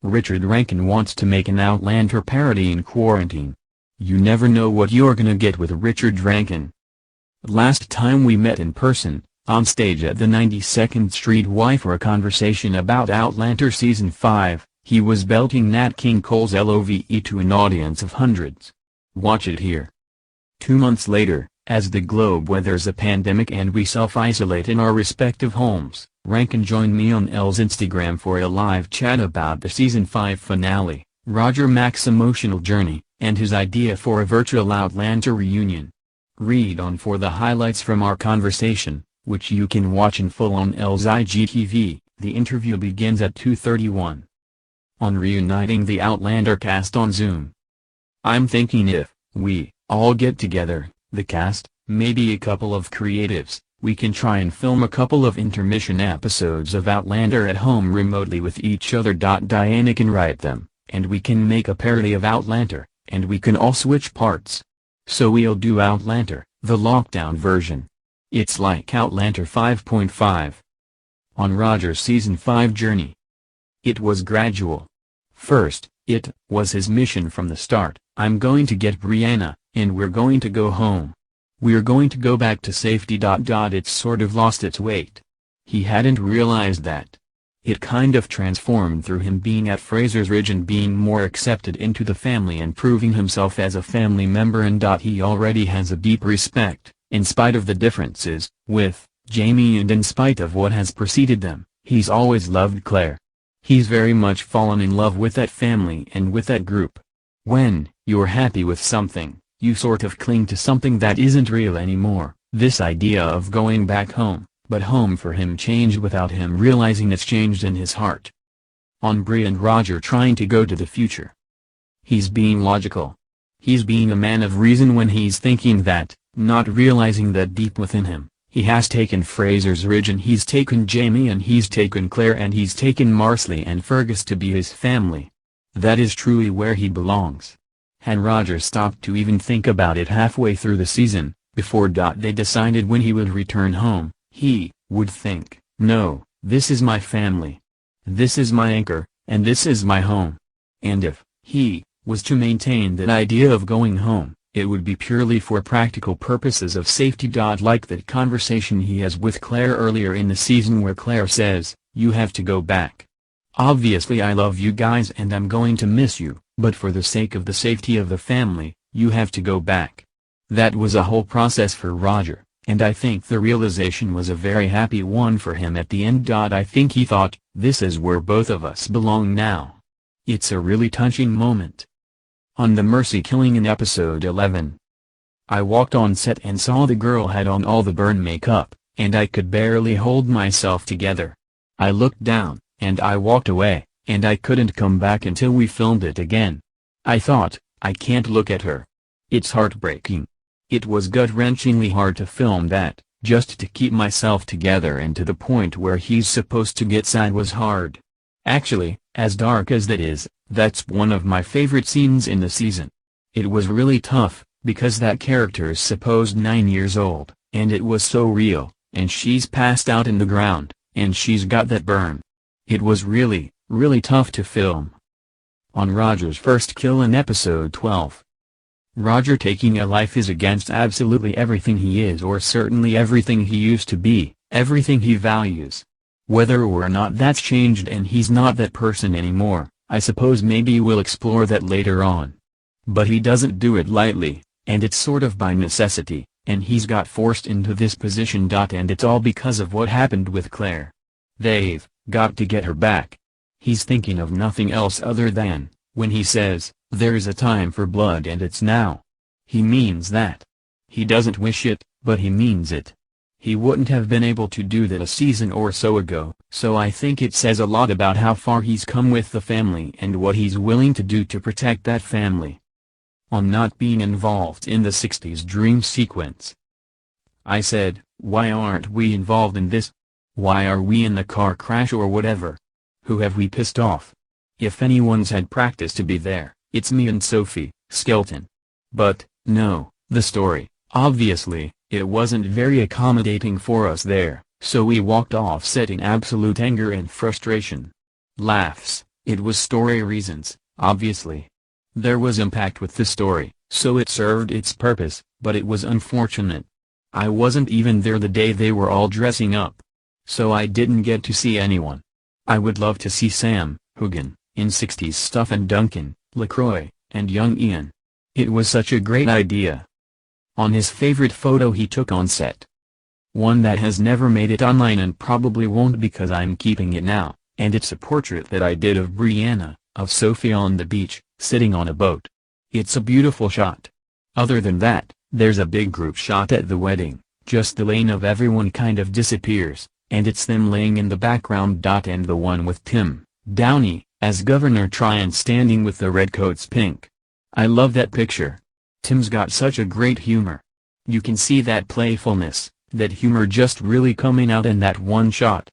Richard Rankin wants to make an Outlander parody in quarantine. You never know what you're gonna get with Richard Rankin. Last time we met in person, on stage at the 92nd Street Y for a conversation about Outlander Season 5, he was belting Nat King Cole's LOVE to an audience of hundreds. Watch it here. 2 months later, as the globe weathers a pandemic and we self-isolate in our respective homes, Rankin joined me on L's Instagram for a live chat about the Season 5 finale, Roger Mack's emotional journey, and his idea for a virtual Outlander reunion. Read on for the highlights from our conversation, which you can watch in full on L's IGTV. The interview begins at 2:31. On reuniting the Outlander cast on Zoom. I'm thinking if we all get together, the cast, maybe a couple of creatives, we can try and film a couple of intermission episodes of Outlander at home remotely with each other. Diana can write them, and we can make a parody of Outlander, and we can all switch parts. So we'll do Outlander, the lockdown version. It's like Outlander 5.5. On Roger's Season 5 journey. It was gradual. First, it was his mission from the start: I'm going to get Brianna, and we're going to go home. We're going to go back to safety. It's sort of lost its weight. He hadn't realized that. It kind of transformed through him being at Fraser's Ridge and being more accepted into the family and proving himself as a family member, and he already has a deep respect, in spite of the differences, with Jamie, and in spite of what has preceded them. He's always loved Claire. He's very much fallen in love with that family and with that group. When you're happy with something, you sort of cling to something that isn't real anymore. This idea of going back home, but home for him changed without him realizing it's changed in his heart. On Bri and Roger trying to go to the future. He's being logical. He's being a man of reason when he's thinking that, not realizing that deep within him, he has taken Fraser's Ridge, and he's taken Jamie, and he's taken Claire, and he's taken Marsley and Fergus to be his family. That is truly where he belongs. Had Roger stopped to even think about it halfway through the season, before they decided when he would return home, he would think, no, this is my family. This is my anchor, and this is my home. And if he was to maintain that idea of going home, it would be purely for practical purposes of safety. Like that conversation he has with Claire earlier in the season where Claire says, you have to go back. Obviously I love you guys and I'm going to miss you, but for the sake of the safety of the family, you have to go back. That was a whole process for Roger, and I think the realization was a very happy one for him at the end. I think he thought, this is where both of us belong now. It's a really touching moment. On the Mercy killing in episode 11. I walked on set and saw the girl had on all the burn makeup, and I could barely hold myself together. I looked down, and I walked away, and I couldn't come back until we filmed it again. I thought, I can't look at her. It's heartbreaking. It was gut-wrenchingly hard to film that, just to keep myself together, and to the point where he's supposed to get sad was hard. Actually, as dark as that is, that's one of my favorite scenes in the season. It was really tough, because that character is supposed 9 years old, and it was so real, and she's passed out in the ground, and she's got that burn. It was really, really tough to film. On Roger's first kill in episode 12. Roger taking a life is against absolutely everything he is, or certainly everything he used to be, everything he values. Whether or not that's changed and he's not that person anymore, I suppose maybe we'll explore that later on. But he doesn't do it lightly, and it's sort of by necessity, and he's got forced into this position. And it's all because of what happened with Claire. They've got to get her back. He's thinking of nothing else other than, when he says, there's a time for blood and it's now. He means that. He doesn't wish it, but he means it. He wouldn't have been able to do that a season or so ago, so I think it says a lot about how far he's come with the family and what he's willing to do to protect that family. On not being involved in the 60s dream sequence. I said, why aren't we involved in this? Why are we in the car crash or whatever? Who have we pissed off? If anyone's had practice to be there, it's me and Sophie Skelton. But, no, the story, obviously, it wasn't very accommodating for us there, so we walked off set in absolute anger and frustration. Laughs, It was story reasons, obviously. There was impact with the story, so it served its purpose, but it was unfortunate. I wasn't even there the day they were all dressing up. So I didn't get to see anyone. I would love to see Sam, Hogan, in 60s stuff, and Duncan, LaCroix, and young Ian. It was such a great idea. On his favorite photo he took on set. One that has never made it online and probably won't because I'm keeping it now, and it's a portrait that I did of Brianna, of Sophie on the beach, sitting on a boat. It's a beautiful shot. Other than that, there's a big group shot at the wedding, just the lane of everyone kind of disappears, and it's them laying in the background. And the one with Tim, Downey, as Governor Tryon standing with the redcoats pink. I love that picture. Tim's got such a great humor. You can see that playfulness, that humor just really coming out in that one shot.